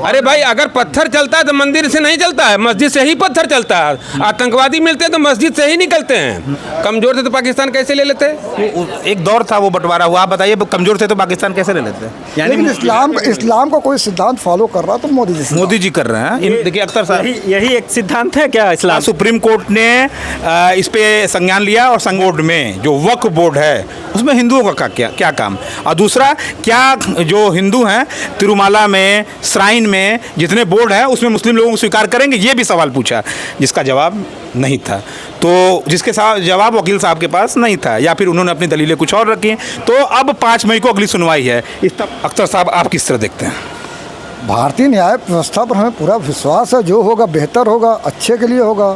अरे भाई, अगर पत्थर चलता है तो मंदिर से नहीं चलता है, मस्जिद से ही पत्थर चलता है। आतंकवादी मिलते हैं तो मस्जिद से ही निकलते हैं। कमजोर थे तो पाकिस्तान कैसे ले लेते? एक दौर था वो बंटवारा हुआ, आप बताइए कमजोर थे तो पाकिस्तान कैसे ले लेते? लेकिन इस्लाम का कोई सिद्धांत फॉलो कर रहा तो मोदी जी कर रहे हैं। देखिए अख्तर साहब, यही एक सिद्धांत है क्या इस्लाम? सुप्रीम कोर्ट ने इस पे संज्ञान लिया और संगोड में जो वक्फ बोर्ड है उसमें हिंदुओं का क्या काम, और दूसरा क्या जो हिंदू हैं तिरुमाला में, श्राइन में जितने बोर्ड है उसमें मुस्लिम लोगों को स्वीकार करेंगे, ये भी सवाल पूछा जिसका जवाब नहीं था। तो जिसके साथ जवाब वकील साहब के पास नहीं था, या फिर उन्होंने अपनी दलीलें कुछ और रखी। तो अब 5 मई को अगली सुनवाई है। इस तक अख्तर साहब आप किस तरह देखते हैं? भारतीय न्याय व्यवस्था पर हमें पूरा विश्वास है, जो होगा बेहतर होगा, अच्छे के लिए होगा,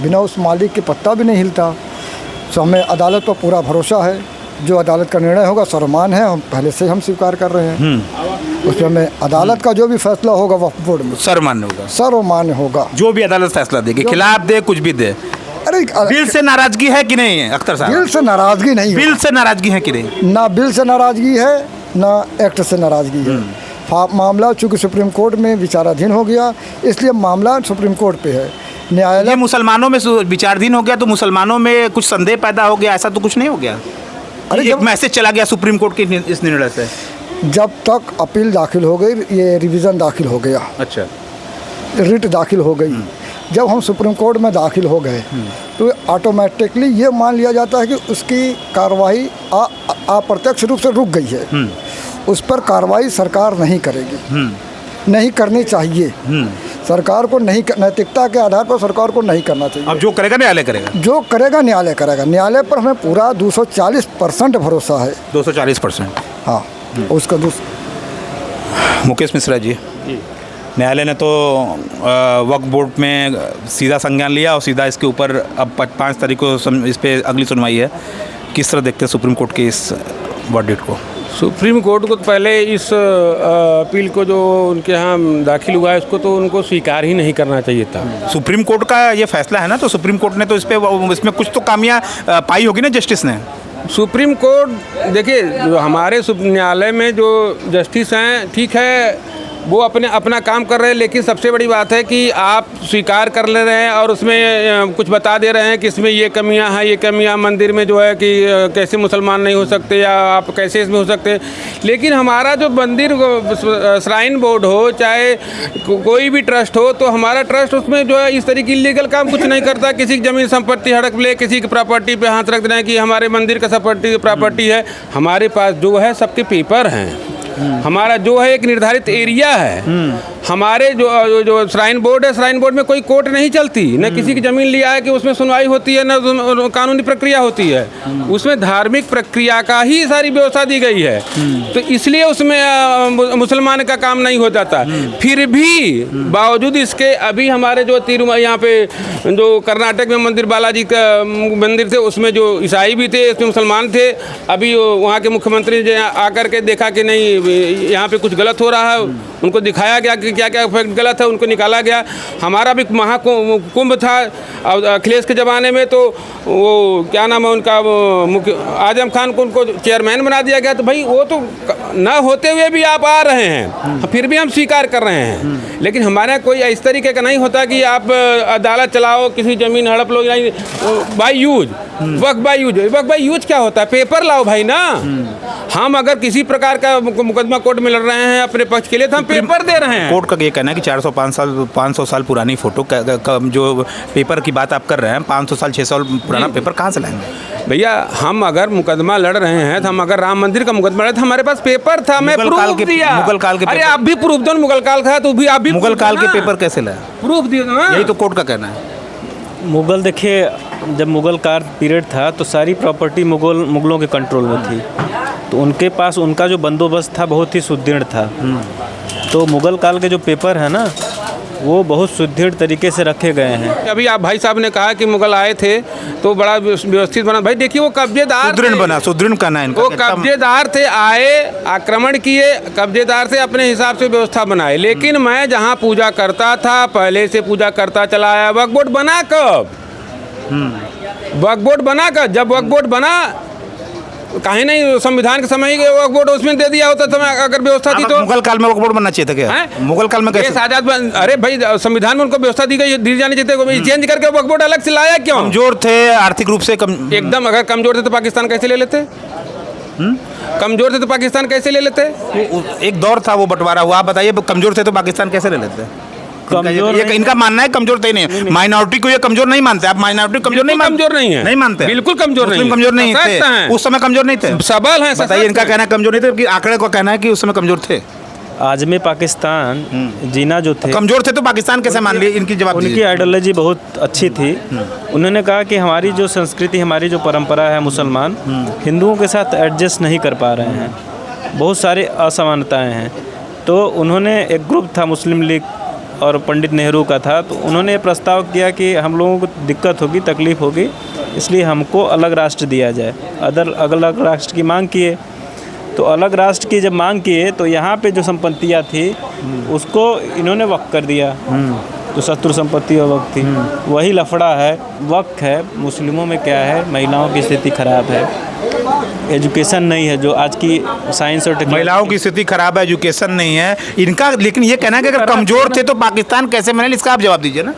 बिना उस मालिक के पत्ता भी नहीं हिलता। तो हमें अदालत पर पूरा भरोसा है, जो अदालत का निर्णय होगा सर्वमान्य है, हम पहले से हम स्वीकार कर रहे हैं। उसमें हमें अदालत का जो भी फैसला होगा वक्फ बोर्ड में सर्वमान्य होगा। जो भी अदालत फैसला देगी, खिलाफ दे कुछ भी दे। अरे बिल से नाराजगी है कि नहीं है अख्तर साहब? बिल से नाराजगी नहीं है। बिल से नाराजगी है कि नहीं? ना बिल से नाराजगी है, ना एक्ट से नाराजगी है। मामला चूँकि सुप्रीम कोर्ट में विचाराधीन हो गया, इसलिए मामला सुप्रीम कोर्ट पे है। न्यायालय मुसलमानों में विचाराधीन हो गया तो मुसलमानों में कुछ संदेह पैदा हो गया, ऐसा तो कुछ नहीं हो गया? अरे एक मैसेज चला गया सुप्रीम कोर्ट के इस निर्णय से। जब तक अपील दाखिल हो गई, ये रिवीजन दाखिल हो गया, अच्छा, रिट दाखिल हो गई, जब हम सुप्रीम कोर्ट में दाखिल हो गए तो ऑटोमेटिकली ये मान लिया जाता है कि उसकी कार्रवाई अप्रत्यक्ष रूप से रुक गई है। उस पर कार्रवाई सरकार नहीं करेगी, नहीं करनी चाहिए। सरकार को नहीं, नैतिकता के आधार पर सरकार को नहीं करना चाहिए। अब जो करेगा न्यायालय करेगा, जो करेगा न्यायालय करेगा। न्यायालय पर हमें पूरा 240% भरोसा है। 240%? हाँ। उसका मुकेश मिश्रा जी, न्यायालय ने तो वक्फ बोर्ड में सीधा संज्ञान लिया और सीधा इसके ऊपर अब 5 तारीख को इस पर अगली सुनवाई है। किस तरह देखते हैं सुप्रीम कोर्ट के इस वर्डिक्ट को? सुप्रीम कोर्ट को पहले इस अपील को जो उनके यहाँ दाखिल हुआ है उसको तो उनको स्वीकार ही नहीं करना चाहिए था। सुप्रीम कोर्ट का ये फैसला है ना, तो सुप्रीम कोर्ट ने तो इसमें कुछ तो खामियां पाई होगी ना जस्टिस ने। सुप्रीम कोर्ट देखिए, जो हमारे न्यायालय में जो जस्टिस हैं, ठीक है, वो अपना काम कर रहे हैं, लेकिन सबसे बड़ी बात है कि आप स्वीकार कर ले रहे हैं और उसमें कुछ बता दे रहे हैं कि इसमें ये कमियां हैं, ये कमियां मंदिर में जो है कि कैसे मुसलमान नहीं हो सकते या आप कैसे इसमें हो सकते। लेकिन हमारा जो मंदिर श्राइन बोर्ड हो चाहे कोई भी ट्रस्ट हो, तो हमारा ट्रस्ट उसमें जो है इस तरीके की लीगल काम कुछ नहीं करता। किसी की ज़मीन संपत्ति हड़प ले, किसी की प्रॉपर्टी पे हाथ रख रहे हैं कि हमारे मंदिर का प्रॉपर्टी है। हमारे पास जो है सबके पेपर हैं। हमारा जो है एक निर्धारित एरिया है। हमारे जो श्राइन बोर्ड है, श्राइन बोर्ड में कोई कोर्ट नहीं चलती, न किसी की ज़मीन लिया है कि उसमें सुनवाई होती है, न कानूनी प्रक्रिया होती है। उसमें धार्मिक प्रक्रिया का ही सारी व्यवस्था दी गई है। तो इसलिए उसमें मुसलमान का काम नहीं हो जाता। फिर भी बावजूद इसके अभी हमारे जो तिरुमला यहाँ पे जो कर्नाटक में मंदिर बालाजी का मंदिर थे, उसमें जो ईसाई भी थे, उसमें मुसलमान थे। अभी वहाँ के मुख्यमंत्री ने आकर के देखा कि नहीं, यहाँ पे कुछ गलत हो रहा है, उनको दिखाया गया कि क्या क्या फैक्ट गलत है, उनको निकाला गया। हमारा भी महाकुंभ था अखिलेश के ज़माने में, तो वो क्या नाम है उनका, मुख्य आजम खान को उनको चेयरमैन बना दिया गया। तो भाई वो तो न होते हुए भी आप आ रहे हैं, फिर भी हम स्वीकार कर रहे हैं। लेकिन हमारे कोई इस तरीके का नहीं होता कि आप अदालत चलाओ, किसी ज़मीन हड़प लो, बाई यूज वक्त बाई यूज क्या होता है? पेपर लाओ भाई ना। हम अगर किसी प्रकार का मुकदमा कोर्ट में लड़ रहे हैं अपने पक्ष के लिए, तो हम पेपर दे रहे हैं। कोर्ट का ये कहना है कि 500 साल पुरानी फोटो जो पेपर की बात आप कर रहे हैं, 500 साल 600 साल पुराना पेपर कहाँ से लाएंगे? भैया, हम अगर मुकदमा लड़ रहे हैं, तो हम अगर राम मंदिर का मुकदमा लड़ रहे, हमारे पास पेपर था, मैं प्रूफ दिया। मुगल काल के, अरे आप भी प्रूफ दो, मुगल काल का तो भी आप भी मुगल काल के पेपर कैसे लाए? प्रूफ दिए ना, यही तो कोर्ट का कहना है। मुगल, देखिए, जब मुगल काल पीरियड था तो सारी प्रॉपर्टी मुगलों के कंट्रोल में थी, तो उनके पास उनका जो बंदोबस्त था बहुत ही सुदृढ़ था। तो मुगल काल के जो पेपर है ना, वो बहुत सुदृढ़ तरीके से रखे गए हैं। अभी आप भाई साहब ने कहा कि मुगल आए थे तो बड़ा व्यवस्थित बना। भाई देखिए, वो कब्जेदार सुदृढ़ का नाम, वो कब्जेदार थे, आए, आक्रमण किए, कब्जेदार से अपने हिसाब से व्यवस्था बनाए। लेकिन मैं जहाँ पूजा करता था, पहले से पूजा करता चला आया। वक्फ बोर्ड बना कब? वक्फ बोर्ड बना कब? जब वक्फ बोर्ड बना काहे नहीं संविधान के समय ही वक्फ बोर्ड उसमें दे दिया होता समय अगर व्यवस्था थी तो। मुगल काल में वक्फ बोर्ड बनना चाहिए था क्या? हैं? मुगल काल में ये कैसे? आजाद अरे भाई संविधान में उनको व्यवस्था दी गई दी जानी चाहिए, चेंज करके वक्फ बोर्ड अलग से लाया क्यों? कमजोर थे आर्थिक रूप से एकदम, अगर कमजोर थे तो पाकिस्तान कैसे ले लेते? कमजोर थे तो पाकिस्तान कैसे ले लेते? एक दौर था वो बंटवारा हुआ। आप बताइए कमजोर थे तो पाकिस्तान कैसे ले लेते? कमजोर ये इनका मानना है कमजोर थे नहीं, माइनॉरिटी को ये कमजोर नहीं मानते। आप माइनॉरिटी कमजोर नहीं कमजोर नहीं है, नहीं मानते, बिल्कुल कमजोर नहीं, कमजोर नहीं सशक्त थे हैं। उस समय, कमजोर नहीं थे, सबल हैं। बताइए इनका कहना है कमजोर नहीं थे कि आंकड़े को कहना है कि उस समय कमजोर थे। आज़म पाकिस्तान जीना जो थे, कमजोर थे तो पाकिस्तान कैसे मान लिए? इनकी जवाब उनकी दीजिए। आइडियोलॉजी बहुत अच्छी थी। उन्होंने कहा कि हमारी जो संस्कृति, हमारी जो परंपरा है, मुसलमान हिंदुओं के साथ एडजस्ट नहीं कर पा रहे हैं, बहुत सारी असमानताएं हैं। तो उन्होंने, एक ग्रुप था मुस्लिम लीग और पंडित नेहरू का था, तो उन्होंने ये प्रस्ताव किया कि हम लोगों को दिक्कत होगी, तकलीफ़ होगी, इसलिए हमको अलग राष्ट्र दिया जाए। अलग राष्ट्र की मांग किए। तो अलग राष्ट्र की जब मांग किए तो यहाँ पे जो संपत्तियाँ थी उसको इन्होंने वक्फ कर दिया, जो शत्रु संपत्ति और वक्त थी। वही लफड़ा है, वक्त है। मुस्लिमों में क्या है, महिलाओं की स्थिति खराब है, एजुकेशन नहीं है, जो आज की साइंस और टेक्नोलॉजी। महिलाओं की स्थिति खराब है, एजुकेशन नहीं है इनका। लेकिन ये कहना है कि अगर कमजोर थे तो पाकिस्तान कैसे बने, इसका आप जवाब दीजिए ना।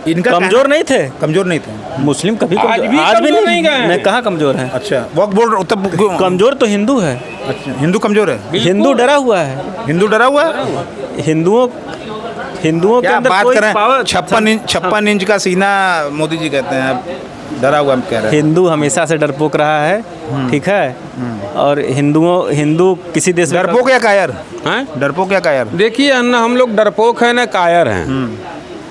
इनका कमजोर नहीं थे, कमजोर नहीं थे मुस्लिम कभी आज भी आज भी कमजोर नहीं गए। नहीं कहाँ कमजोर है। अच्छा, वक्फ बोर्ड तब कमजोर तो हिंदू है, अच्छा, हिंदू कमजोर है, हिंदू डरा हुआ है। हिंदू डरा हुआ है। हिंदुओं के क्या अंदर बात कोई कर रहे पावर, हैं? 56 इंच का सीना मोदी जी कहते हैं, डरा हुआ हम कह रहे हैं। हिंदू हमेशा से डरपोक रहा है, ठीक है। और हिंदू किसी देश में डरपोक या कायर? हैं? डरपोक या कायर? देखिए ना, हम लोग डरपोक है ना कायर हैं,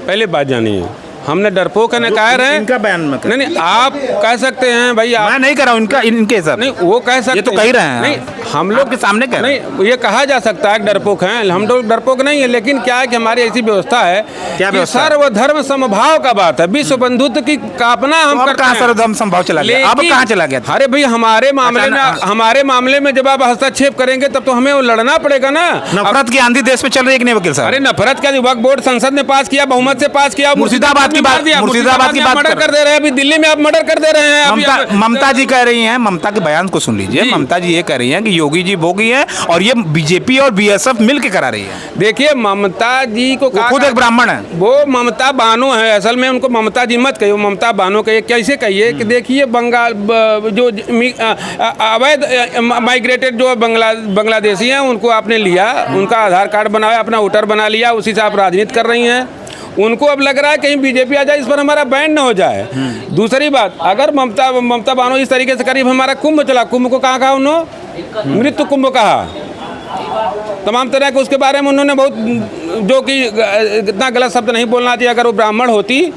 पहले बात जानिए। हमने डरपोक है ना कायर हैं। इनका बयान में नहीं नहीं, आप कह सकते हैं भाई, आप मैं नहीं कर रहा हूँ, इनके हिसाब नहीं, वो कह सकते ये तो कह ही रहे हैं। नहीं, हम लोग आपके सामने कह रहे हैं। नहीं, ये कहा जा सकता है कि डरपोक हैं, हम लोग डरपोक नहीं है। लेकिन क्या है कि हमारी ऐसी व्यवस्था है क्या कि व्यवस्था है? सर्वधर्म समभाव का बात है, विश्व बंधुत्व की कामना हम करते कहाँ हैं। सर्वधर्म संभाव चला गया? अब लेकिन- कहाँ चला गया? अरे भाई, हमारे मामले में जब आप हस्तक्षेप करेंगे तब तो हमें वो लड़ना पड़ेगा ना। नफरत की आंधी देश में चल रही है कि नहीं वकील साहब? अरे नफरत का वक्फ बोर्ड संसद ने पास किया, बहुमत से पास किया। मुर्शिदाबाद की बात- मुर्शिदाबाद की बात मर्डर कर कर दे रहे हैं, अभी दिल्ली में आप मर्डर कर दे रहे हैं। अभी ममता जी कह रही हैं, ममता के बयान को सुन लीजिए। जी। ममता जी ये कह रही हैं कि योगी जी भोगी हैं और ये बीजेपी और बीएसएफ मिल के करा रही है। देखिए, ममता जी को वो खुद एक ब्राह्मण है। वो ममता बानो है, असल में उनको ममता जी मत कहिए, ममता बानो कहिए। कैसे कहिए कि देखिए, बंगाल जो अवैध माइग्रेटेड जो बांग्लादेशी हैं उनको आपने लिया, उनका आधार कार्ड बनाया, अपना वोटर बना लिया, उसी से आप राजनीति कर रही हैं। उनको अब लग रहा है कहीं बीजेपी आ जाए, इस पर हमारा बैन न हो जाए। दूसरी बात, अगर ममता बानो इस तरीके से करीब हमारा कुंभ चला, कुंभ को कहाँ कहा उन्होंने? मृत्यु कुंभ कहा। तमाम तरह के उसके बारे में उन्होंने बहुत, जो कि इतना गलत शब्द नहीं बोलना चाहिए। अगर वो ब्राह्मण होती,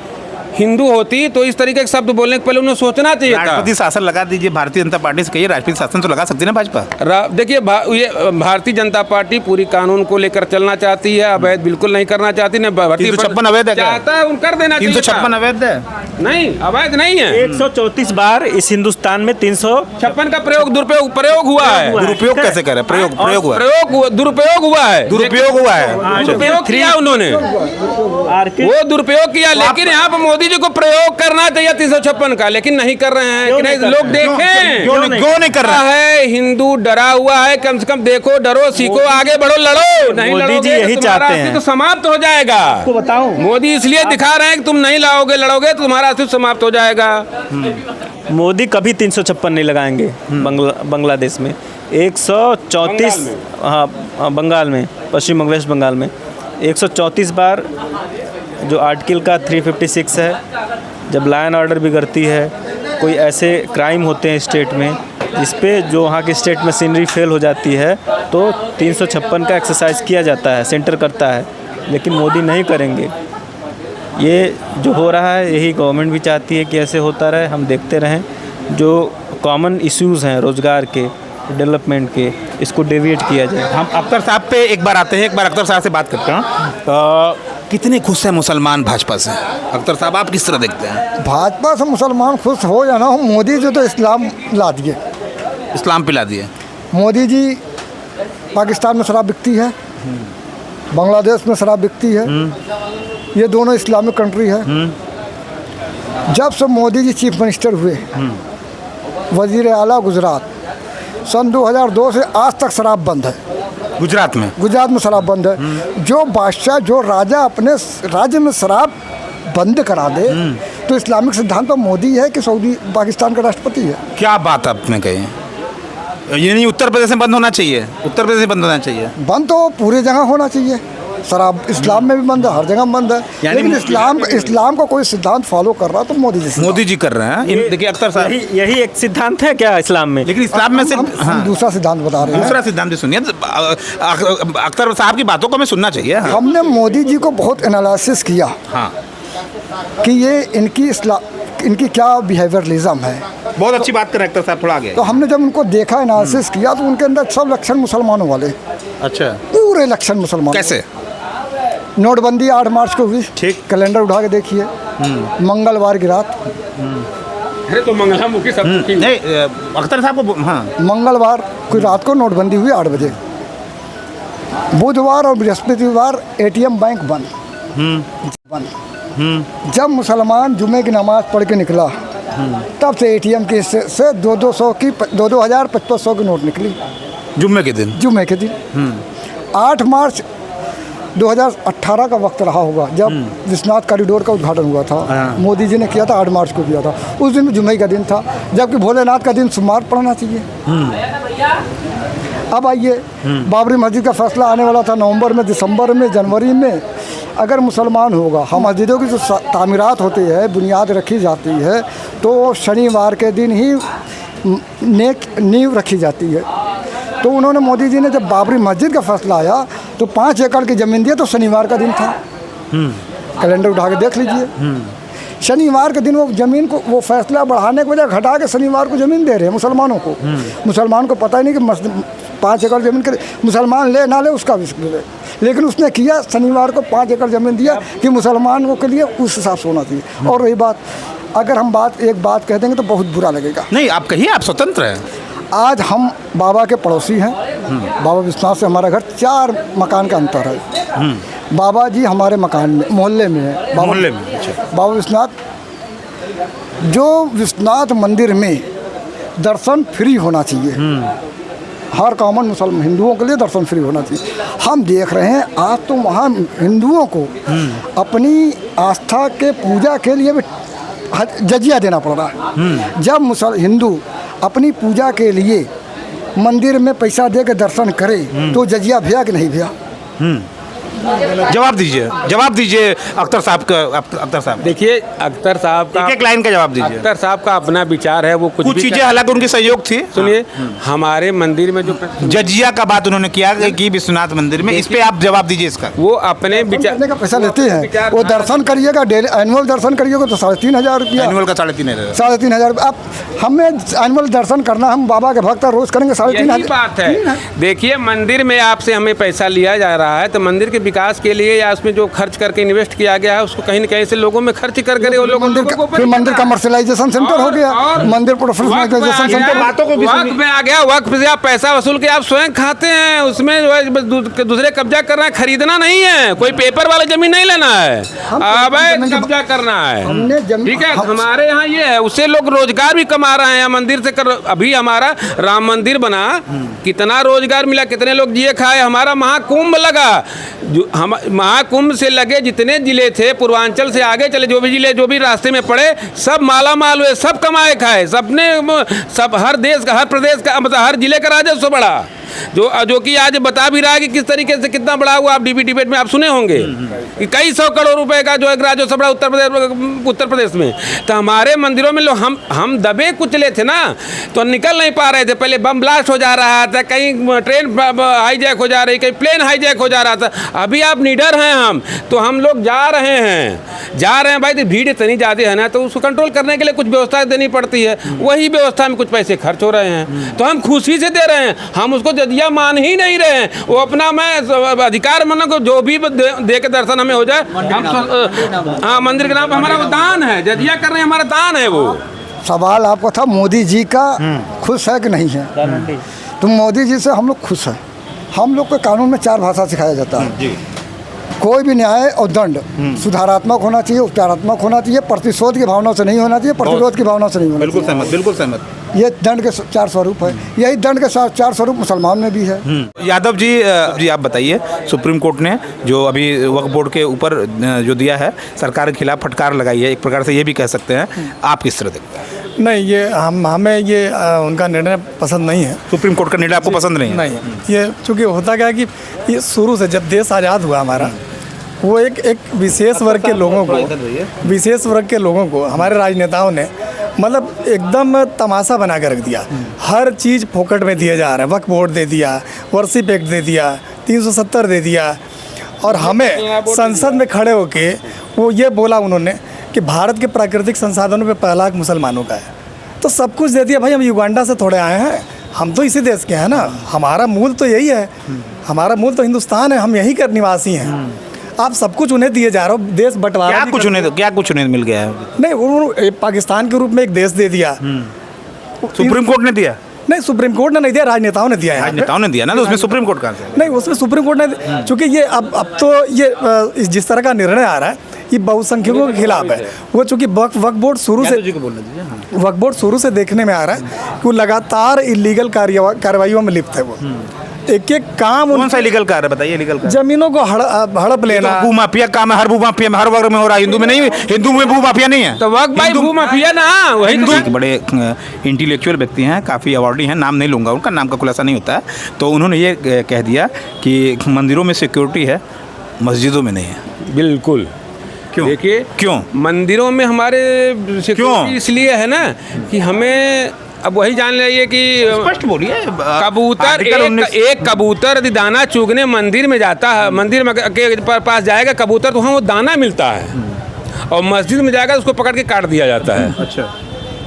हिंदू होती, तो इस तरीके के शब्द बोलने के पहले उन्हें सोचना चाहिए था। राष्ट्रपति शासन लगा दीजिए, भारतीय जनता पार्टी से कहिए राष्ट्रपति शासन तो लगा सकती है ना भाजपा। देखिए, ये भारतीय जनता पार्टी पूरी कानून को लेकर चलना चाहती है, अवैध बिल्कुल नहीं करना चाहती। न 356 अवैध है क्या? चाहता है, कर देना चाहिए। 356 अवैध है? नहीं, अवैध नहीं है। 134 बार इस हिंदुस्तान में 356 का दुरुपयोग हुआ है। दुरुपयोग कैसे करे? प्रयोग हुआ है। दुरुपयोग हुआ है। दुरुपयोग हुआ है। दुरुपयोग किया उन्होंने, वो दुरुपयोग किया। लेकिन यहाँ पर मोदी जी को प्रयोग करना चाहिए 356 का, लेकिन नहीं कर रहे हैं। कि नहीं, लोग देखें क्यों नहीं कर रहा है? हिंदू डरा हुआ है, कम से कम देखो, डरो, सीखो, आगे बढ़ो, लड़ो। नहीं मोदी लड़ोगे जी यही तो तुम्हारा चाहते हैं। अस्तित्व समाप्त हो जाएगा। आपको बताऊं, मोदी इसलिए दिखा रहे हैं कि तुम नहीं लड़ोगे तो तुम्हारा अस्तित्व समाप्त हो जाएगा। मोदी कभी 356 नहीं लगाएंगे बांग्लादेश में। 134, हाँ, बंगाल में, पश्चिम वेस्ट बंगाल में 134 बार जो आर्टिकल का 356 है, जब लॉ एंड ऑर्डर बिगड़ती है, कोई ऐसे क्राइम होते हैं स्टेट में जिस पे जो वहाँ की स्टेट मशीनरी फेल हो जाती है, तो 356 का एक्सरसाइज किया जाता है, सेंटर करता है। लेकिन मोदी नहीं करेंगे। ये जो हो रहा है, यही गवर्नमेंट भी चाहती है कि ऐसे होता रहे, हम देखते रहें। जो कॉमन इश्यूज़ हैं रोज़गार के, डेवलपमेंट के, इसको डेविएट किया जाए। हम अख्तर साहब पे एक बार आते हैं, एक बार अख्तर साहब से बात करते हैं। कितने खुश हैं मुसलमान भाजपा से? अख्तर साहब, आप किस तरह देखते हैं? भाजपा से मुसलमान खुश हो या ना हो, मोदी जी तो इस्लाम ला दिए। इस्लाम पिला दिए। मोदी जी, पाकिस्तान में शराब बिकती है, बांग्लादेश में शराब बिकती है, ये दोनों इस्लामिक कंट्री है। जब से मोदी जी चीफ मिनिस्टर हुए, वजीर आला गुजरात सन 2002 से आज तक शराब बंद है। गुजरात में गुजरात में शराब बंद है। जो बादशाह, जो राजा अपने राज्य में शराब बंद करा दे तो इस्लामिक सिद्धांत पर मोदी है कि सऊदी पाकिस्तान का राष्ट्रपति है। क्या बात आपने कही? ये नहीं उत्तर प्रदेश में बंद होना चाहिए, उत्तर प्रदेश में बंद होना चाहिए। बंद तो पूरी जगह होना चाहिए। शराब इस्लाम में भी बंद है, हर जगह बंद है। लेकिन इस्लाम को कोई सिद्धांत फॉलो कर रहा तो मोदी जी कर रहे हैं। देखिए अख्तर साहब, यही एक सिद्धांत है क्या इस्लाम में? लेकिन इस्लाम में से हम दूसरा सिद्धांत बता रहे हैं। दूसरा सिद्धांत सुनिए, अख्तर साहब की बातों को हमें सुनना चाहिए। हमने मोदी जी को बहुत एनालिसिस किया कि ये इनकी क्या बिहेवियरलिज्म है। बहुत अच्छी बात कर रहे हैं अख्तर साहब, थोड़ा आगे। तो हमने जब उनको देखा, एनालिसिस किया, तो उनके अंदर सब लक्षण मुसलमानों वाले। अच्छा, पूरे लक्षण मुसलमान। कैसे? नोटबंदी 8 मार्च को हुई, ठीक। कैलेंडर उठा के देखिए, मंगलवार की रात। अरे तो मंगलामुखी सब नहीं, अख्तर साहब को मंगलवार को रात को नोटबंदी हुई 8 बजे। बुधवार और बृहस्पतिवार ATM बैंक बंद। जब मुसलमान जुमे की नमाज पढ़ के निकला तब से ATM के से 200 की 2,000 500 की नोट निकली। जुम्मे के दिन 8 मार्च 2018 का वक्त रहा होगा जब विश्वनाथ कॉरिडोर का उद्घाटन हुआ था। मोदी जी ने किया था, 8 मार्च को किया था। उस दिन जुम्मे का दिन था, जबकि भोलेनाथ का दिन सोमवार पड़ना चाहिए। अब आइए, बाबरी मस्जिद का फैसला आने वाला था नवंबर में, दिसंबर में, जनवरी में। अगर मुसलमान होगा, हम मस्जिदों की जो तामीरात होती है, बुनियाद रखी जाती है, तो शनिवार के दिन ही नींव रखी जाती है। तो उन्होंने, मोदी जी ने जब बाबरी मस्जिद का फैसला आया तो 5 एकड़ की ज़मीन दिया, तो शनिवार का दिन था। कैलेंडर उठा के देख लीजिए, शनिवार के दिन वो ज़मीन को, वो फैसला बढ़ाने के बजाय घटा के शनिवार को ज़मीन दे रहे हैं मुसलमानों को। मुसलमान को पता ही नहीं कि 5 एकड़ ज़मीन के मुसलमान ले ना ले उसका विषय ले, लेकिन उसने किया, शनिवार को 5 एकड़ ज़मीन दिया कि मुसलमानों के लिए उस हिसाब से होना चाहिए। और रही बात, अगर हम एक बात कह देंगे तो बहुत बुरा लगेगा। नहीं, आप कहिए, आप स्वतंत्र हैं। आज हम बाबा के पड़ोसी हैं। बाबा विश्वनाथ से हमारा घर 4 मकान का अंतर है। बाबा जी हमारे मकान में, मोहल्ले में है। मोहल्ले में? बाबा विश्वनाथ, जो विश्वनाथ मंदिर में दर्शन फ्री होना चाहिए, हर कॉमन मुसलमान हिंदुओं के लिए दर्शन फ्री होना चाहिए। हम देख रहे हैं आज तो वहाँ हिंदुओं को अपनी आस्था के पूजा के लिए भी जजिया देना पड़ रहा है। जब हिंदू अपनी पूजा के लिए मंदिर में पैसा दे के दर्शन करे तो जजिया भैया कि नहीं भैया? जवाब दीजिए अख्तर साहब का। अख्तर साहब देखिए, अख्तर साहब का एक लाइन का जवाब दीजिए। अख्तर साहब का अपना विचार है, वो कुछ चीजें हालांकि उनके सहयोग थी। सुनिए, हमारे मंदिर में जो जजिया का बात उन्होंने किया कि विश्वनाथ मंदिर में, इस पे आप जवाब दीजिए इसका। वो अपने विचार का पैसा लेते हैं, वो दर्शन करिएगा, डेली एनुअल दर्शन करिएगा तो 3,500 रुपया। एनुअल का 3,500 3,500। अब हमें एनुअल दर्शन करना, हम बाबा के भक्त रोज करेंगे 3,500। बात है, देखिए, मंदिर में आपसे हमें पैसा लिया जा रहा है तो मंदिर के विकास के लिए या उसमें जो खर्च करके इन्वेस्ट किया गया है उसको कहीं न कहीं से लोगों में खर्च कर करे, फिर मंदिर कमर्शलाइजेशन सेंटर हो गया, मंदिर प्रोफेशनलाइजेशन सेंटर। बातों को वक्त में आ गया, वक्त से आप पैसा वसूल के आप स्वयं खाते हैं, उसमें जो है दूसरे कब्जा करना है, खरीदना नहीं है, कोई पेपर वाला जमीन नहीं लेना है, अब कब्जा करना है। ठीक है, हमारे यहाँ ये है, उससे लोग रोजगार भी कमा रहे हैं मंदिर से। अभी हमारा राम मंदिर बना, कितना रोजगार मिला, कितने लोग जिए खाए। हमारा महाकुंभ लगा, जो हम महाकुंभ से लगे जितने जिले थे, पूर्वांचल से आगे चले जो भी जिले, जो भी रास्ते में पड़े, सब माला माल हुए, सब कमाए खाए, सबने सब, हर देश का, हर प्रदेश का, मतलब हर जिले का राजस्व बढ़ा, जो कि आज बता भी रहा है कि किस तरीके से कितना बड़ा हुआ। आप डीबी डिबेट में आप सुने होंगे कि कई 100 करोड़ रुपए का जो एक राजस्व बढ़ा उत्तर प्रदेश में। तो हमारे मंदिरों में लोग हम दबे कुचले थे ना, तो निकल नहीं पा रहे थे। पहले बम ब्लास्ट हो जा रहा था, कहीं ट्रेन हाईजैक हो जा रही, कहीं प्लेन हाईजैक हो जा रहा था। अभी आप निडर हैं, हम तो हम लोग जा रहे हैं भाई। तो भीड़ इतनी ज़्यादा है ना, तो उसको कंट्रोल करने के लिए कुछ व्यवस्था देनी पड़ती है, वही व्यवस्था में कुछ पैसे खर्च हो रहे हैं, तो हम खुशी से दे रहे हैं, हम उसको जजिया मान ही नहीं रहे हैं। वो अपना मैं अधिकार मानो को जो भी दे के दर्शन हमें हो जाए, हाँ, मंदिर के नाम पर हमारा वो दान है, जजिया कर रहे हैं, हमारा दान है। वो सवाल आपको था मोदी जी का खुश है कि नहीं है, तो मोदी जी से हम लोग खुश हैं। हम लोग को कानून में 4 भाषा सिखाया जाता है। कोई भी न्याय और दंड सुधारात्मक होना चाहिए, उपचारात्मक होना चाहिए, प्रतिशोध की भावना से नहीं होना चाहिए, प्रतिरोध की भावना से नहीं होना चाहिए। बिल्कुल सहमत। ये दंड के 4 स्वरूप है, यही दंड के 4 स्वरूप मुसलमान में भी है। यादव जी, जी आप बताइए, सुप्रीम कोर्ट ने जो अभी वक्फ बोर्ड के ऊपर जो दिया है, सरकार के खिलाफ फटकार लगाई है, एक प्रकार से ये भी कह सकते हैं, आप किस तरह देखते हैं? नहीं, ये हमें ये उनका निर्णय पसंद नहीं है। सुप्रीम कोर्ट का निर्णय आपको पसंद नहीं है? नहीं, ये चूँकि होता क्या है कि ये शुरू से जब देश आज़ाद हुआ हमारा, वो एक विशेष वर्ग के लोगों को हमारे राजनेताओं ने मतलब एकदम तमाशा बना के रख दिया। हर चीज़ फोकट में दिया जा रहा है। वक्फ बोर्ड दे दिया, वर्शिप एक्ट दे दिया, 370 दे दिया, और हमें संसद में खड़े होके वो ये बोला उन्होंने कि भारत के प्राकृतिक संसाधनों पे पहला हक मुसलमानों का है। तो सब कुछ दे दिया। भाई, हम युगांडा से थोड़े आए हैं, हम तो इसी देश के हैं ना, हमारा मूल तो यही है, हमारा मूल तो हिंदुस्तान है, हम यहीं के निवासी हैं। आप सब कुछ उन्हें दिए जा रहे हो, देश बंटवारा क्या कुछ उन्हें मिल गया है? नहीं, उन्होंने पाकिस्तान के रूप में एक देश दे दिया। सुप्रीम कोर्ट ने दिया? नहीं, सुप्रीम कोर्ट ने नहीं दिया, राजनेताओं ने दिया है। राजनेताओं ने दिया ना, तो उसमें सुप्रीम कोर्ट कहाँ से? नहीं, उसमें सुप्रीम कोर्ट ने, चूँकि ये अब तो ये जिस तरह का निर्णय आ रहा है ये बहुसंख्यकों के खिलाफ है। वो चूँकि वक्फ बोर्ड शुरू से देखने में आ रहा है कि वो लगातार इलीगल कार्रवाइयों में लिप्त है। वो एक काम, कौन सा इलीगल कार्य बताइए? इलीगल कार्य जमीनों को हड़प लेना, भू माफिया काम है। हर भू माफिया में हर वर्ग में हो रहा है, हिंदू में नहीं, हिंदू में भू माफिया नहीं है। तो वक्त भाई भू माफिया ना, वही हिंदू बड़े इंटेलेक्चुअल व्यक्ति हैं, काफ़ी अवार्डी हैं, नाम नहीं लूँगा, उनका नाम का खुलासा नहीं होता है। तो उन्होंने ये कह दिया कि मंदिरों में सिक्योरिटी है, मस्जिदों में नहीं है। बिल्कुल। क्यों? देखिए, क्यों मंदिरों में हमारे सिक्योरिटी इसलिए है ना कि हमें अब वही जान लीजिए कि स्पष्ट बोलिए। कबूतर एक कबूतर यदि दाना चुगने मंदिर में जाता है, मंदिर में के पास जाएगा कबूतर, तो वहाँ वो दाना मिलता है, और मस्जिद में जाएगा उसको पकड़ के काट दिया जाता है। अच्छा,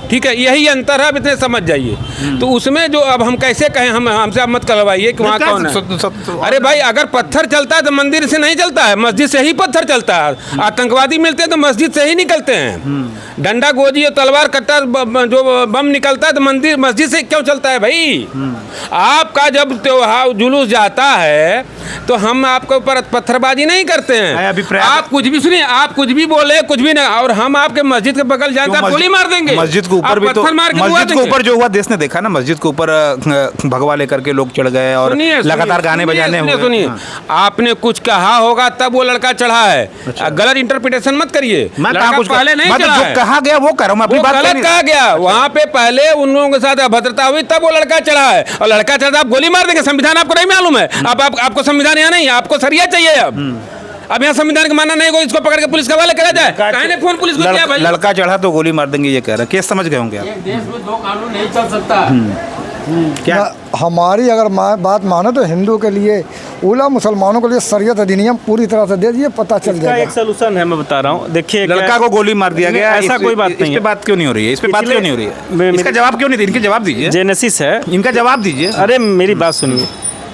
ठीक है, यही अंतर है। अब इतने समझ जाइए। तो उसमें जो अब हम कैसे कहें, हमसे आप मत करवाइए कि वहाँ कौन है। अरे भाई, अगर पत्थर चलता है तो मंदिर से नहीं चलता है, मस्जिद से ही पत्थर चलता है। आतंकवादी मिलते हैं तो मस्जिद से ही निकलते हैं। डंडा गोजी और तलवार कट्टा जो बम निकलता है तो मस्जिद से क्यों चलता है भाई? आपका जब त्योहार जुलूस जाता है तो हम आपके ऊपर पत्थरबाजी नहीं करते हैं। आप कुछ भी सुनिए, आप कुछ भी बोले, कुछ भी ना, और हम आपके मस्जिद के बगल जाते हैं गोली मार देंगे। मस्जिद के ऊपर भी तो, मस्जिद के ऊपर जो हुआ देश ने देखा ना, मस्जिद के ऊपर भगवा लेकर के लोग चढ़ गए और लगातार गाने बजाने हुए। सुनिए, आपने कुछ कहा होगा तब वो लड़का चढ़ा है। गलत इंटरप्रिटेशन मत करिए। पहले नहीं चढ़ा है, कहा गया वो कर रहा हूं, अपनी बात गलत कहा गया। वहाँ पे पहले उन लोगों के साथ अभद्रता हुई तब वो लड़का चढ़ा है, और लड़का चढ़ा आप गोली मार देंगे। संविधान आपको नहीं मालूम है? आपको संविधान यहाँ नहीं, आपको सरिया चाहिए। अब यहाँ संविधान का मानना नहीं को, इसको पकड़ के पुलिस के हवाले करा जाए। कहने फोन पुलिस को किया भाई, लड़का चढ़ा तो गोली मार देंगे, ये कह रहा है। केस समझ गए होंगे आप? देश में दो कानून नहीं चल सकता। क्या हमारी अगर बात मानो तो हिंदू के लिए उला, मुसलमानों के लिए शरीयत अधिनियम पूरी तरह से दे दिए, पता चल जाएगा। एक सलूशन है, मैं बता रहा हूँ। देखिए, लड़का को गोली मार दिया गया, ऐसा कोई बात नहीं है। इस पे बात क्यों नहीं हो रही है? इस पे बात क्यों नहीं हो रही है? इसका जवाब क्यों नहीं दे? इनके जवाब दीजिए। जेनेसिस है, इनका जवाब दीजिए। अरे मेरी बात सुनिए।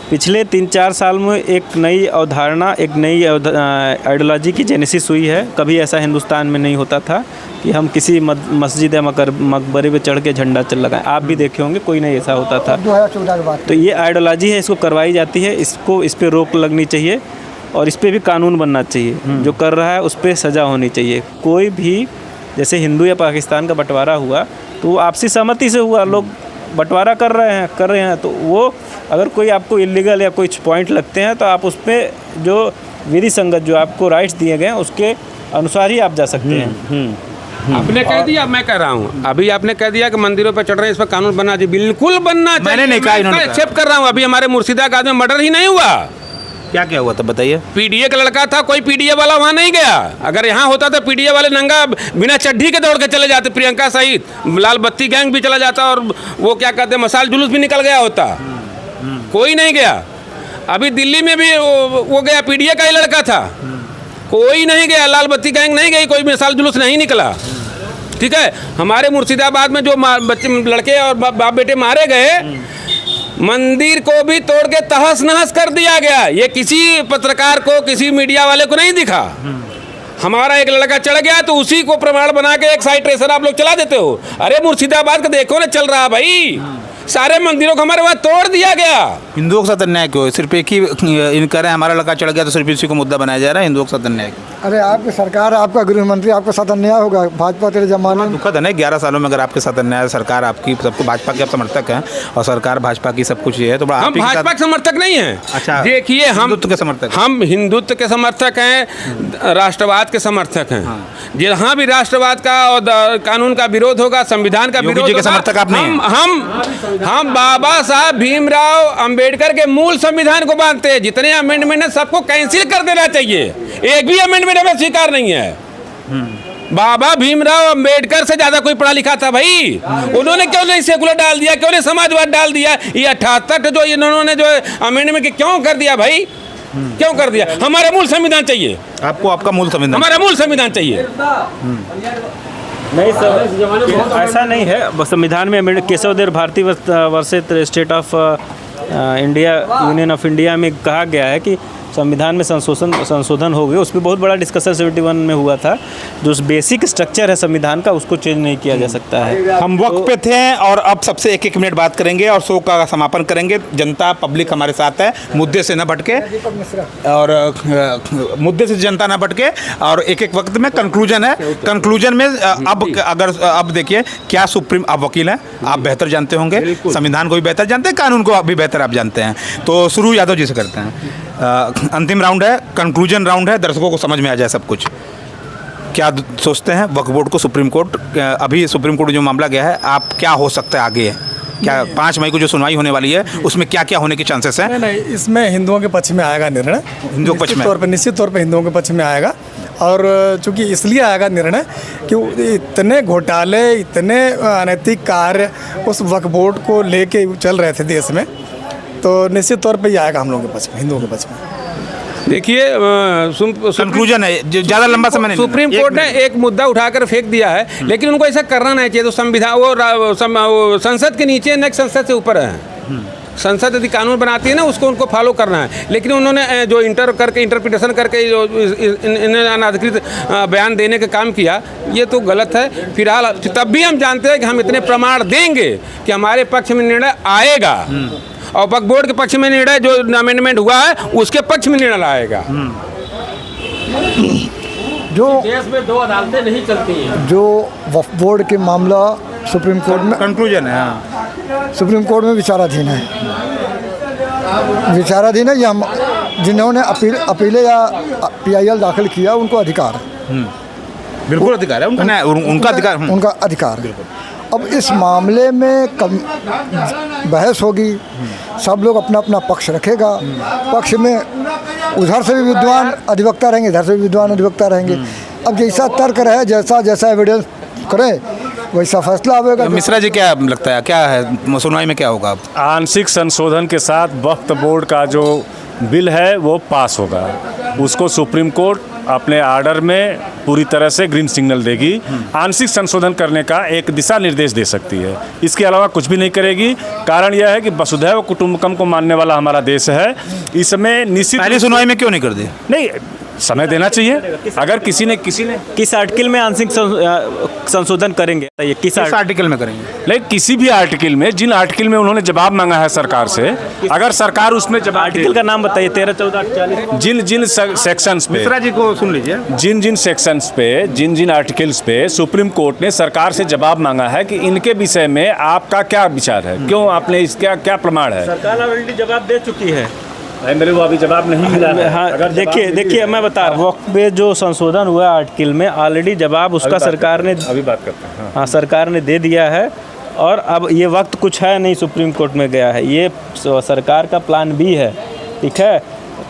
पिछले 3-4 साल में एक नई अवधारणा, एक नई आइडियोलॉजी की जेनेसिस हुई है। कभी ऐसा हिंदुस्तान में नहीं होता था कि हम किसी मस्जिद या मकबरे पे चढ़ के झंडा चल लगाएं। आप भी देखे होंगे, कोई नहीं ऐसा होता था। 2014 की बात। तो ये आइडियोलॉजी है, इसको करवाई जाती है, इस पर रोक लगनी चाहिए, और इस पर भी कानून बनना चाहिए। जो कर रहा है उस पर सज़ा होनी चाहिए। कोई भी, जैसे हिंदू या पाकिस्तान का बंटवारा हुआ तो वो आपसी सहमति से हुआ, लोग बंटवारा कर रहे हैं। तो वो अगर कोई आपको इलीगल या कुछ पॉइंट लगते हैं तो आप उस पर जो विधि संगत जो आपको राइट्स दिए गए हैं उसके अनुसार ही आप जा सकते हैं। आपने कह दिया, मैं कह रहा हूँ, अभी आपने कह दिया कि मंदिरों पर चढ़ रहे हैं, इस पर कानून बनना चाहिए। बिल्कुल बनना चाहिए। मैंने नहीं कहा, इन्होंने एक्सेप्ट कर रहा हूँ। अभी हमारे मुर्शिदाबाद में मर्डर ही नहीं हुआ। क्या हुआ था बताइए? पीडीए का लड़का था, कोई पीडीए वाला वहाँ नहीं गया। अगर यहाँ होता तो पीडीए वाले नंगा बिना चड्ढी के दौड़ के चले जाते, प्रियंका सहित लाल बत्ती गैंग भी चला जाता, और वो क्या कहते हैं, मसाल जुलूस भी निकल गया होता। कोई नहीं गया। अभी दिल्ली में भी वो गया, पीडीए का ही लड़का था, कोई नहीं गया। लाल बत्ती गैंग नहीं गई, कोई मिसाल जुलूस नहीं निकला। ठीक है, हमारे मुर्शिदाबाद में जो बच्चे लड़के और बाप बेटे मारे गए, मंदिर को भी तोड़ के तहस नहस कर दिया गया। ये किसी पत्रकार को, किसी मीडिया वाले को नहीं दिखा। हमारा एक लड़का चढ़ गया तो उसी को प्रमाण बना के एक साइड ट्रेसर आप लोग चला देते हो। अरे मुर्शिदाबाद का देखो ना, चल रहा भाई, सारे मंदिरों को हमारे वहाँ तोड़ दिया गया। हिंदुओं के साथ अन्याय क्यों? सिर्फ एक ही इन कह रहे हैं हमारा लड़का चढ़ गया तो सिर्फ इसी को मुद्दा बनाया जा रहा है, हिंदुओं के साथ अन्याय। अरे आपकी सरकार, आपका गृह मंत्री, आपके साथ अन्याय होगा भाजपा तेरे जमाने में। दुखद है ना, 11 सालों में अगर आपके साथ अन्याय, सरकार आपकी, सबको भाजपा के आप समर्थक हैं और सरकार भाजपा की सब कुछ ये है, तो बड़ा हम भाजपा के समर्थक नहीं हैं। अच्छा, देखिए, हम हिंदुत्व के समर्थक, हम हिंदुत्व के समर्थक हैं, राष्ट्रवाद के समर्थक हैं। जहाँ भी राष्ट्रवाद का और कानून का विरोध होगा, संविधान का विरोध जी के होगा, समर्थक आप नहीं हैं। हम बाबा साहब भीमराव अंबेडकर के मूल संविधान को मानते हैं। जितने अमेंडमेंट है सबको कैंसिल कर देना चाहिए, एक भी अमेंडमेंट हमें स्वीकार नहीं है। बाबा भीमराव अंबेडकर से ज्यादा कोई पढ़ा लिखा था भाई? उन्होंने क्यों नहीं सेकुलर डाल दिया, क्यों नहीं समाजवाद डाल दिया? ये 78 जो इन्होंने जो अमेंडमेंट क्यों कर दिया भाई, क्यों कर दिया? हमारा मूल संविधान चाहिए, आपको आपका मूल संविधान, हमारा मूल संविधान चाहिए। नहीं सर, ऐसा नहीं है। संविधान में Keshavdev Bharati versus state of India, union of India में कहा गया है कि संविधान में संशोधन हो गए। उसमें बहुत बड़ा डिस्कशन 71 में हुआ था। जो बेसिक स्ट्रक्चर है संविधान का, उसको चेंज नहीं किया जा सकता है। हम वक्त पे थे और अब सबसे एक मिनट बात करेंगे और शो का समापन करेंगे। जनता पब्लिक हमारे साथ है, मुद्दे से न भटके और मुद्दे से जनता न भटके और एक वक्त में कंक्लूजन है। कंक्लूजन में अब देखिए, क्या सुप्रीम, आप वकील हैं, आप बेहतर जानते होंगे, संविधान को भी बेहतर जानते हैं, कानून को भी बेहतर आप जानते हैं। तो शुरू यादव जी से करते हैं। अंतिम राउंड है, कंक्लूजन राउंड है, दर्शकों को समझ में आ जाए सब कुछ। क्या सोचते हैं वक्फ बोर्ड को सुप्रीम कोर्ट, अभी सुप्रीम कोर्ट जो मामला गया है, आप क्या हो सकता है आगे? क्या 5 मई को जो सुनवाई होने वाली है उसमें क्या क्या होने के चांसेस हैं? नहीं, इसमें हिंदुओं के पक्ष में आएगा निर्णय। हिंदुओं के पक्ष में निश्चित तौर पर हिंदुओं के पक्ष में आएगा। और चूंकि इसलिए आएगा निर्णय कि इतने घोटाले, इतने अनैतिक कार्य उस वक्फ बोर्ड को लेके चल रहे थे देश में, तो निश्चित तौर पे ये आएगा हम लोगों के पक्ष में, हिंदुओं के पक्ष में। देखिए, कंक्लूजन है, ज़्यादा लंबा समय नहीं। सुप्रीम कोर्ट ने एक मुद्दा उठाकर फेंक दिया है, लेकिन उनको ऐसा करना नहीं चाहिए। तो संविधान वो संसद के नीचे, नेक्स्ट संसद से ऊपर है। संसद यदि कानून बनाती है ना, उसको उनको फॉलो करना है। लेकिन उन्होंने जो इंटरप्रिटेशन करके जो इन्हें अनाधिकृत बयान देने का काम किया, ये तो गलत है। फिलहाल तब भी हम जानते हैं कि हम इतने प्रमाण देंगे कि हमारे पक्ष में निर्णय आएगा और वक्फ बोर्ड के पक्ष में निर्णय, जो अमेंडमेंट हुआ है उसके पक्ष में निर्णय आएगा। जो देश में 2 अदालतें नहीं चलती हैं। जो वक्फ बोर्ड के मामला सुप्रीम कोर्ट में, कंक्लूजन है, हाँ, सुप्रीम कोर्ट में विचाराधीन है। विचाराधीन है, या जिन्होंने अपीलें या PIL दाखिल किया उनको अधिकार है, बिल्कुल अधिकार है उनका, उनका अधिकार, उनका अधिकार है। अब इस मामले में बहस होगी, सब लोग अपना अपना पक्ष रखेगा। पक्ष में उधर से भी विद्वान अधिवक्ता रहेंगे, इधर से भी विद्वान अधिवक्ता रहेंगे। अब जैसा तर्क रहे, जैसा एविडेंस करे, वैसा फैसला आवेगा। मिश्रा जी, क्या लगता है, क्या है सुनवाई में क्या होगा? आंशिक संशोधन के साथ वक्फ बोर्ड का जो बिल है वो पास होगा। उसको सुप्रीम कोर्ट अपने आर्डर में पूरी तरह से ग्रीन सिग्नल देगी। आंशिक संशोधन करने का एक दिशा निर्देश दे सकती है, इसके अलावा कुछ भी नहीं करेगी। कारण यह है कि वसुधैव कुटुंबकम को मानने वाला हमारा देश है। इसमें निश्चित पहली सुनवाई में क्यों नहीं कर दी? नहीं, समय देना चाहिए। अगर किसी ने किस आर्टिकल में आंशिक संशोधन करेंगे, ये किस आर्टिकल में करेंगे? लेकिन किसी भी आर्टिकल में, जिन आर्टिकल में उन्होंने जवाब मांगा है सरकार से, अगर सरकार उसमें जवाब, आर्टिकल का नाम बताइए, 13, 14, 48। जिन सेक्शंस पे, मिश्रा जी को सुन लीजिए, जिन सेक्शंस पे, जिन आर्टिकल्स पे सुप्रीम कोर्ट ने सरकार से जवाब मांगा है कि इनके विषय में आपका क्या विचार है, क्यों आपने इसका क्या प्रमाण है। सरकार ऑलरेडी जवाब दे चुकी है। मेरे को अभी जवाब नहीं मिला है। हाँ, देखिए मैं बता रहा हूँ, वक्फ पे जो संशोधन हुआ आर्टिकल में, ऑलरेडी जवाब उसका सरकार ने, अभी बात करते हैं। हाँ, सरकार ने दे दिया है। और अब ये वक्त कुछ है नहीं, सुप्रीम कोर्ट में गया है, ये सरकार का प्लान बी है। ठीक है,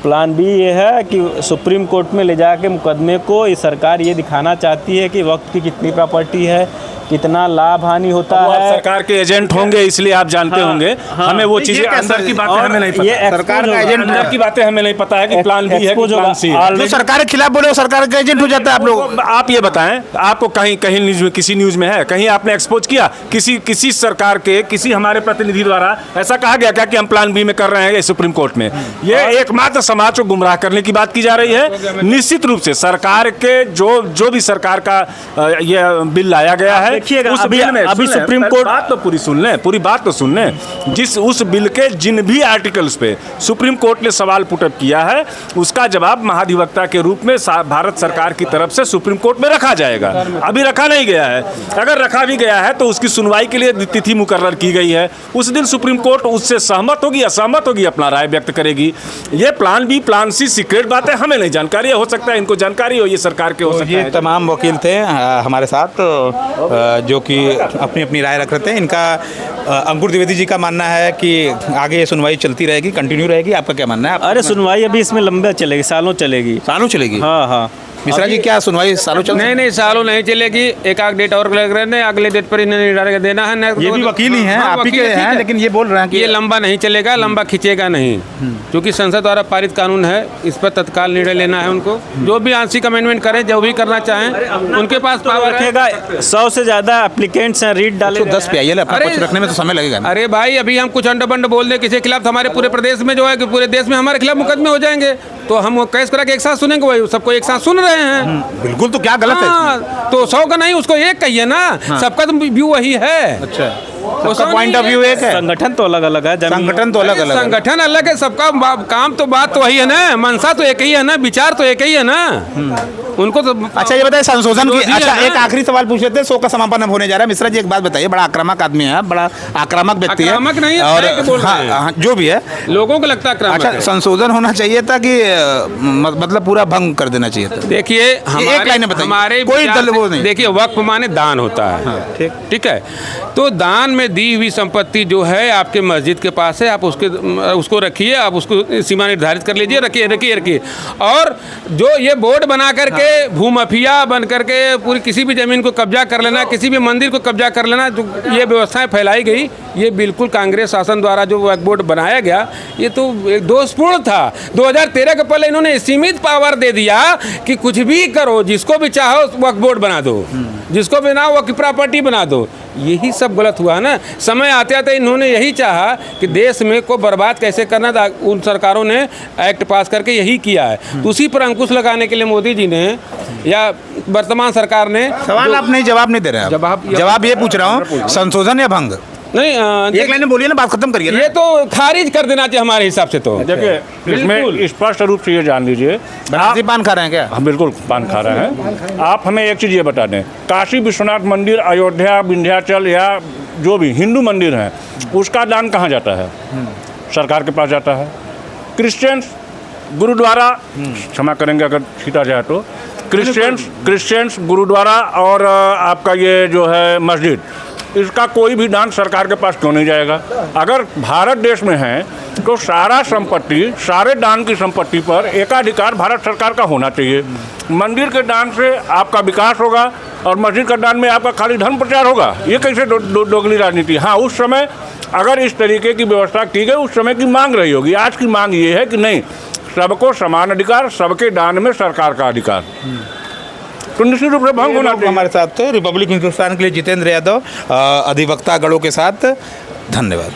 प्लान बी ये है कि सुप्रीम कोर्ट में ले जाके मुकदमे को ये सरकार ये दिखाना चाहती है कि वक्त की कितनी प्रॉपर्टी है, कितना लाभ हानि होता है। सरकार के एजेंट होंगे, इसलिए आप जानते होंगे। हमें वो चीजें अंदर की बातें हमें नहीं पता। सरकार का एजेंट अंदर की बातें हमें नहीं पता है कि प्लान बी है कि प्लान सी है। जो सरकार के खिलाफ बोले वो सरकार का एजेंट हो जाता है। आप लोग, आप ये बताएं, आपको कहीं न्यूज में, किसी न्यूज में है, कहीं आपने एक्सपोज किया किसी सरकार के किसी हमारे प्रतिनिधि द्वारा ऐसा कहा गया क्या कि हम प्लान बी में कर रहे हैं सुप्रीम कोर्ट में? ये एकमात्र समाज को गुमराह करने की बात की जा रही है। निश्चित रूप से सरकार के जो भी सरकार का ये बिल लाया गया है, देखिएगा, उस अभी- बिल में अभी सुन लें, सुप्रीम पहले कोर्ट- बात तो पूरी सुन लें, पूरी बात तो सुन लें। जिस उस बिल के जिन भी आर्टिकल्स पे सुप्रीम कोर्ट ने सवाल पुटअप किया है, उसका जवाब महाधिवक्ता के रूप में भारत सरकार की तरफ से सुप्रीम कोर्ट में रखा जाएगा। अभी रखा नहीं गया है। अगर रखा भी गया है तो उसकी सुनवाई के लिए तिथि मुकर्रर की गई है। उस दिन सुप्रीम कोर्ट उससे सहमत होगी, असहमत होगी, अपना राय व्यक्त करेगी। ये plan B, plan C secret बातें हमें नहीं जानकारी है। हो सकता है इनको जानकारी हो, ये सरकार के हो सकता ये है। तमाम वकील थे हमारे साथ, जो कि अपनी अपनी राय रख रहे थे। इनका अंकुर द्विवेदी जी का मानना है कि आगे ये सुनवाई चलती रहेगी, कंटिन्यू रहेगी। आपका क्या मानना है? अरे सुनवाई अभी इसमें लंबा चलेगी, सालों चलेगी। सालों चलेगी? हाँ हाँ। मिश्रा जी, क्या सुनवाई सालों चल? नहीं, सालों नहीं चलेगी। एक आध डेट और लग रहे हैं, अगले डेट पर इन्हें निर्धारित देना है। ये भी वकील ही हैं, हाँ, आप ही वकील के ठीक हैं, है। लेकिन ये बोल रहे हैं कि ये लंबा नहीं चलेगा, लंबा खींचेगा नहीं, क्योंकि संसद द्वारा पारित कानून है। इस पर तत्काल निर्णय लेना है उनको। जो भी आंशिक अमेंडमेंट करें, जो भी करना चाहें, उनके पास पावर है। रखेगा 100 से ज़्यादा एप्लीकेंट्स हैं, रीड डाले 10 पे आइए, अपना अरे- कुछ रखने में तो समय लगेगा ना। अरे भाई, अभी हम कुछ अंडर बोल दें किसी के खिलाफ, हमारे पूरे प्रदेश में जो है कि पूरे देश में हमारे खिलाफ मुकदमे हो जाएंगे, तो हम वो केस करा के एक साथ सुनेंगे। वही सबको एक साथ सुन रहे हैं। बिल्कुल, तो क्या गलत है इसमें? हाँ, तो 100 का नहीं, उसको एक कहिए ना। सबका तो व्यू वही है। अच्छा, वो सबका सब पॉइंट ऑफ नहीं व्यू एक है, संगठन तो अलग अलग है, संगठन तो अलग अलग है। संगठन अलग है, सबका काम तो बात तो वही है ना, मंशा तो एक ही है ना, विचार तो एक ही है ना। उनको तो अच्छा, ये बताइए संशोधन की। विरोधी है अच्छा, ना। एक आखिरी सवाल पूछ लेते हैं, शो का समापन अब होने जा रहा है। मिश्रा जी, एक बात बताइए, बड़ा आक्रामक आदमी है, बड़ा आक्रामक व्यक्ति है। आक्रामक नहीं है, और सही बोल रहे हैं। हाँ, जो भी है। लोगों को लगता है आक्रामक अच्छा, है। संशोधन होना चाहिए था कि मतलब पूरा भंग कर देना चाहिए था? देखिए, एक लाइन में बताइए। हमारे कोई विचार दल वो से- नहीं। देखिए, वक्फ माने दान होता है। ठीक है। तो दान में दी हुई संपत्ति जो है आपके मस्जिद के पास है, आप उसको रखिए, आप उसको सीमा निर्धारित कर लीजिए, रखिए। और जो ये बोर्ड बना करके भूमाफिया बन करके पूरी किसी भी जमीन को कब्जा कर लेना, किसी भी मंदिर को कब्जा कर लेना, जो ये व्यवस्थाएं फैलाई गई, ये बिल्कुल कांग्रेस शासन द्वारा जो वक्फ बोर्ड बनाया गया, ये तो एक दोषपूर्ण था। 2013 के पहले इन्होंने सीमित पावर दे दिया कि कुछ भी करो, जिसको भी चाहो वक्फ बोर्ड बना दो, जिसको भी ना वक्फ प्रॉपर्टी बना दो। यही सब गलत हुआ ना। समय आते आते इन्होंने यही चाहा कि देश में को बर्बाद कैसे करना था। उन सरकारों ने एक्ट पास करके यही किया है। तो उसी पर अंकुश लगाने के लिए मोदी जी ने या वर्तमान सरकार ने सवाल आप नहीं, जवाब नहीं दे रहे हैं। जवाब ये पूछ रहा हूँ, संशोधन या भंग? नहीं, एक लाइन में बोलिए ना, बात खत्म करिए ना। ये तो खारिज कर देना चाहिए हमारे हिसाब से। तो देखिए, इसमें स्पष्ट रूप से ये जान लीजिए, बनारसी पान खा रहे हैं क्या? हम बिल्कुल पान खा रहे हैं। आप हमें एक चीज़ ये बता दें, काशी विश्वनाथ मंदिर, अयोध्या, विंध्याचल या जो भी हिंदू मंदिर हैं, उसका दान कहाँ जाता है? सरकार के पास जाता है। क्रिश्चियंस गुरुद्वारा, क्षमा करेंगे अगर छीटा जाए तो, क्रिश्चियंस गुरुद्वारा और आपका ये जो है मस्जिद, इसका कोई भी दान सरकार के पास क्यों नहीं जाएगा? अगर भारत देश में है तो सारा संपत्ति, सारे दान की संपत्ति पर एकाधिकार भारत सरकार का होना चाहिए। मंदिर के दान से आपका विकास होगा और मस्जिद का दान में आपका खाली धर्म प्रचार होगा। ये कैसे दोगली राजनीति? हाँ, उस समय अगर इस तरीके की व्यवस्था की गई, उस समय की मांग रही होगी। आज की मांग ये है कि नहीं, सबको समान अधिकार, सबके दान में सरकार का अधिकार। तो निश्चित रूप से भंग होना चाहिए। हमारे साथ थे रिपब्लिक हिंदुस्तान के लिए जितेंद्र यादव, अधिवक्ता गणों के साथ। धन्यवाद।